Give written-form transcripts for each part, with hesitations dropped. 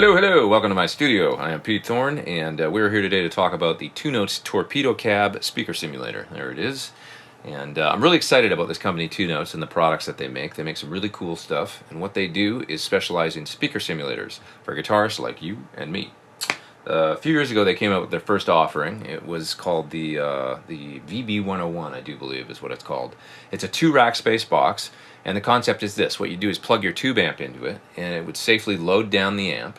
Hello, hello! Welcome to my studio. I am Pete Thorn, and we're here today to talk about the Two Notes Torpedo CAB speaker simulator. There it is. And I'm really excited about this company, Two Notes, and the products that they make. They make some really cool stuff, and what they do is specialize in speaker simulators for guitarists like you and me. A few years ago, they came out with their first offering. It was called the VB101, I do believe is what it's called. It's a 2-rack space box, and the concept is this. What you do is plug your tube amp into it, and it would safely load down the amp,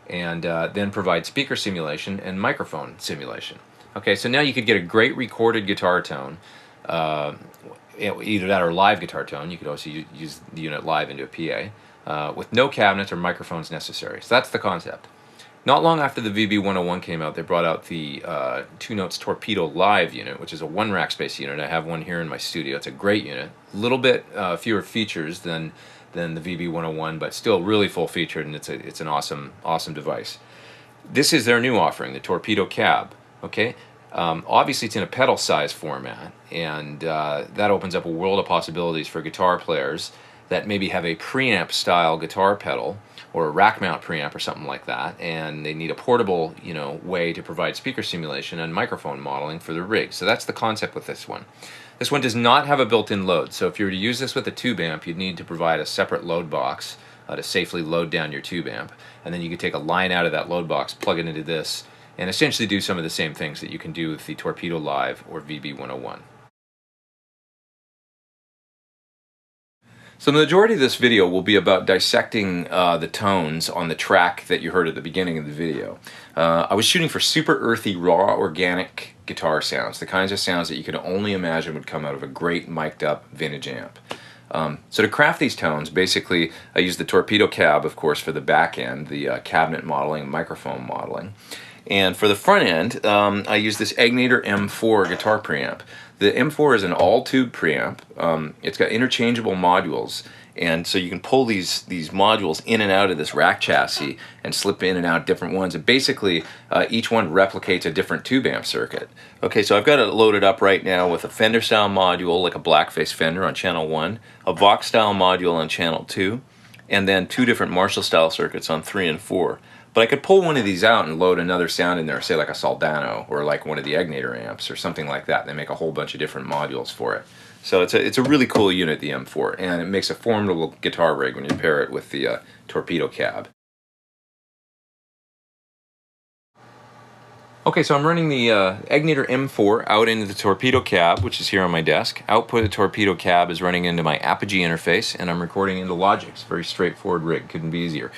and then provide speaker simulation and microphone simulation. Okay, so now you could get a great recorded guitar tone, either that or live guitar tone. You could also use the unit live into a PA, with no cabinets or microphones necessary. So that's the concept. Not long after the VB101 came out, they brought out the Two Notes Torpedo Live unit, which is a 1-rack space unit. I have one here in my studio. It's a great unit. A little bit fewer features than the VB101, but still really full-featured, and it's an awesome device. This is their new offering, the Torpedo CAB. Okay, obviously it's in a pedal size format, and that opens up a world of possibilities for guitar players that maybe have a preamp style guitar pedal or a rack mount preamp or something like that, and they need a portable, way to provide speaker simulation and microphone modeling for the rig. So that's the concept with this one. This one does not have a built-in load, so if you were to use this with a tube amp, you'd need to provide a separate load box to safely load down your tube amp, and then you could take a line out of that load box, plug it into this, and essentially do some of the same things that you can do with the Torpedo Live or VB101. So the majority of this video will be about dissecting the tones on the track that you heard at the beginning of the video. I was shooting for super earthy, raw, organic guitar sounds, the kinds of sounds that you could only imagine would come out of a great mic'd up vintage amp. So to craft these tones, basically I used the Torpedo CAB, of course, for the back end, the cabinet modeling, microphone modeling. And for the front end, I used this Egnater M4 guitar preamp. The M4 is an all-tube preamp. It's got interchangeable modules, and so you can pull these modules in and out of this rack chassis and slip in and out different ones. And basically, each one replicates a different tube amp circuit. Okay, so I've got it loaded up right now with a Fender-style module, like a blackface Fender on channel 1, a Vox-style module on channel 2, and then 2 different Marshall-style circuits on 3 and 4. But I could pull one of these out and load another sound in there, say like a Soldano or like one of the Egnater amps or something like that. They make a whole bunch of different modules for it. So it's a really cool unit, the M4, and it makes a formidable guitar rig when you pair it with the Torpedo CAB. Okay, so I'm running the Egnater M4 out into the Torpedo CAB, which is here on my desk. Output of the Torpedo CAB is running into my Apogee interface, and I'm recording into Logic. It's a very straightforward rig, couldn't be easier.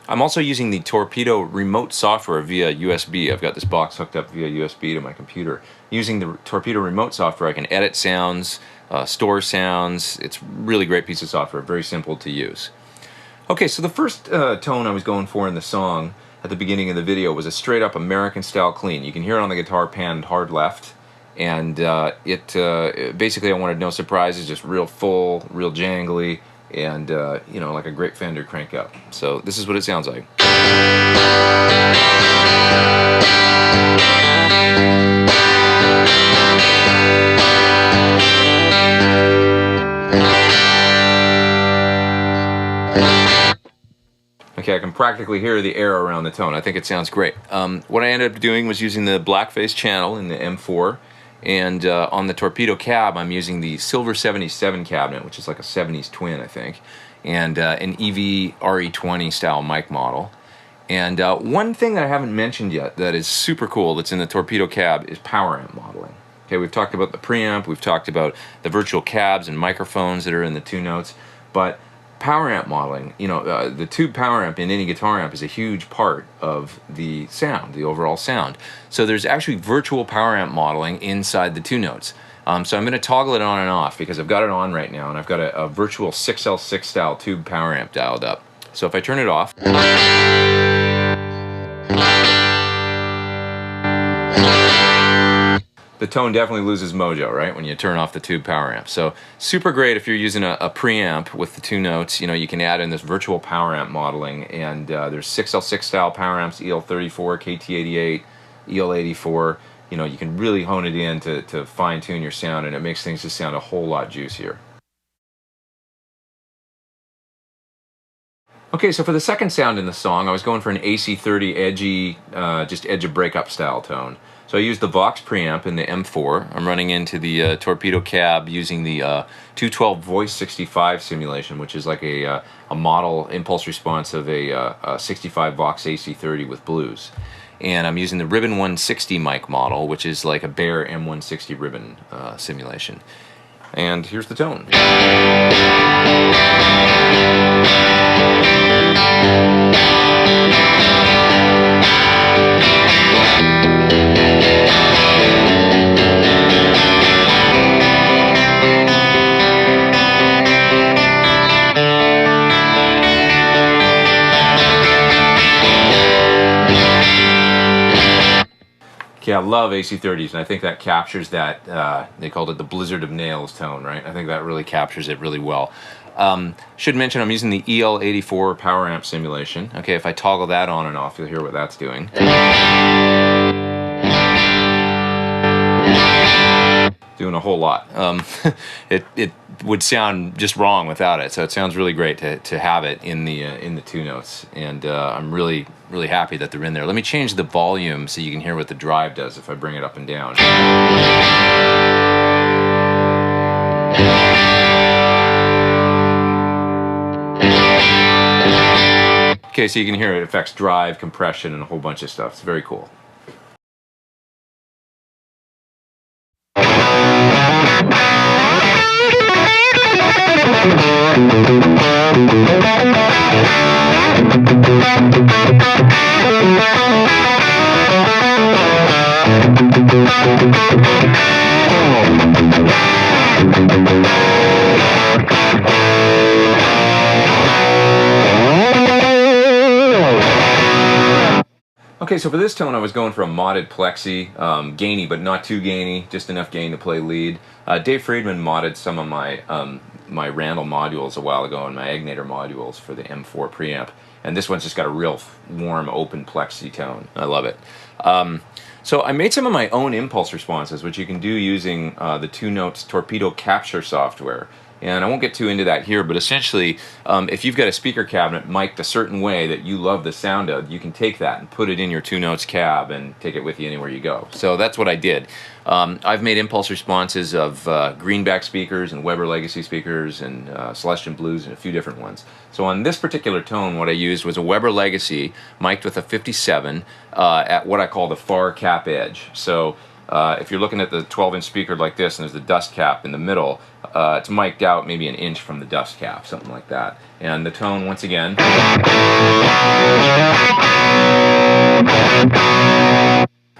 I'm also using the Torpedo remote software via USB. I've got this box hooked up via USB to my computer. Using the Torpedo remote software, I can edit sounds, store sounds. It's a really great piece of software, very simple to use. Okay, so the first tone I was going for in the song at the beginning of the video was a straight up American style clean. You can hear it on the guitar panned hard left, and basically I wanted no surprises, just real full, real jangly, and like a great Fender crank up. So this is what it sounds like. Okay, I can practically hear the air around the tone. I think it sounds great. What I ended up doing was using the blackface channel in the M4, and on the Torpedo CAB, I'm using the Silver 77 cabinet, which is like a 70s twin, I think, and an EV RE20 style mic model. And one thing that I haven't mentioned yet that is super cool that's in the Torpedo CAB is power amp modeling. Okay, we've talked about the preamp, we've talked about the virtual cabs and microphones that are in the Two Notes, but power amp modeling, the tube power amp in any guitar amp is a huge part of the sound, the overall sound. So there's actually virtual power amp modeling inside the Two Notes. So I'm going to toggle it on and off because I've got it on right now, and I've got a virtual 6L6 style tube power amp dialed up. So if I turn it off, the tone definitely loses mojo, right, when you turn off the tube power amp. So super great if you're using a preamp with the Two Notes. You can add in this virtual power amp modeling, and there's 6L6 style power amps, EL34, KT88, EL84. You can really hone it in to fine-tune your sound, and it makes things just sound a whole lot juicier. Okay, so for the second sound in the song, I was going for an AC30 edgy, just edge of breakup style tone. So I used the Vox preamp in the M4. I'm running into the Torpedo CAB using the 212 Voice 65 simulation, which is like a model impulse response of a 65 Vox AC30 with blues. And I'm using the Ribbon 160 mic model, which is like a bare M160 ribbon simulation. And here's the tone. Okay, I love AC30s, and I think that captures that, they called it the Blizzard of Nails tone, right? I think that really captures it really well. Should mention I'm using the EL84 power amp simulation. Okay, if I toggle that on and off, you'll hear what that's doing. Doing a whole lot. It would sound just wrong without it, so it sounds really great to have it in the two notes, and I'm really happy that they're in there. Let me change the volume so you can hear what the drive does if I bring it up and down. Okay, so you can hear it affects drive, compression, and a whole bunch of stuff. It's very cool. Okay, so for this tone I was going for a modded plexi, gainy but not too gainy, just enough gain to play lead. Dave Friedman modded some of my my Randall modules a while ago, and my Agnator modules for the M4 preamp, and this one's just got a real warm open plexi tone. I love it. So I made some of my own impulse responses, which you can do using the Two Notes Torpedo Capture software. And I won't get too into that here, but essentially, if you've got a speaker cabinet mic'd a certain way that you love the sound of, you can take that and put it in your Two Notes cab and take it with you anywhere you go. So that's what I did. I've made impulse responses of Greenback speakers and Weber Legacy speakers and Celestion Blues and a few different ones. So on this particular tone, what I used was a Weber Legacy mic'd with a 57 at what I call the far cap edge. So if you're looking at the 12-inch speaker like this and there's the dust cap in the middle, it's mic'd out maybe an inch from the dust cap, something like that. And the tone, once again.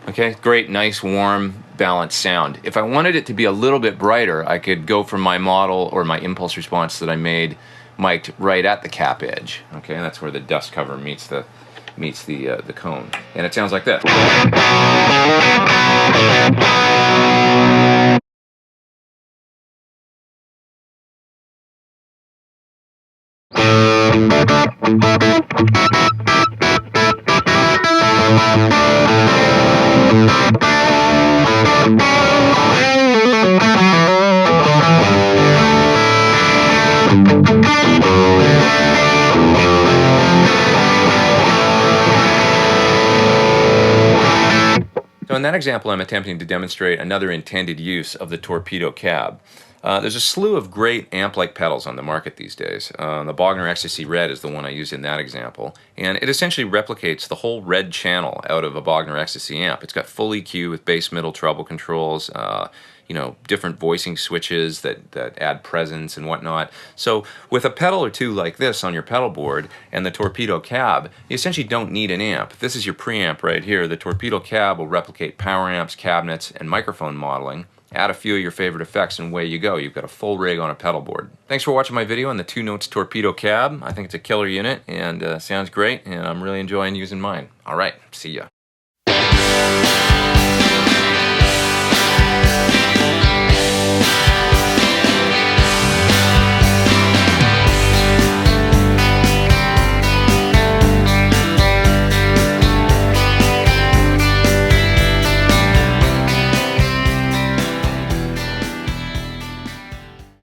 Okay, great, nice, warm, balanced sound. If I wanted it to be a little bit brighter, I could go from my model or my impulse response that I made mic'd right at the cap edge. Okay, and that's where the dust cover meets the cone. And it sounds like this. So in that example, I'm attempting to demonstrate another intended use of the Torpedo CAB. There's a slew of great amp-like pedals on the market these days. The Bogner Ecstasy Red is the one I used in that example, and it essentially replicates the whole red channel out of a Bogner Ecstasy amp. It's got full EQ with bass, middle, treble controls, you know, different voicing switches that add presence and whatnot. So with a pedal or two like this on your pedal board and the Torpedo CAB, you essentially don't need an amp. This is your preamp right here. The Torpedo CAB will replicate power amps, cabinets, and microphone modeling. Add a few of your favorite effects and away you go. You've got a full rig on a pedal board. Thanks for watching my video on the Two Notes Torpedo CAB. I think it's a killer unit and sounds great, and I'm really enjoying using mine. All right, see ya.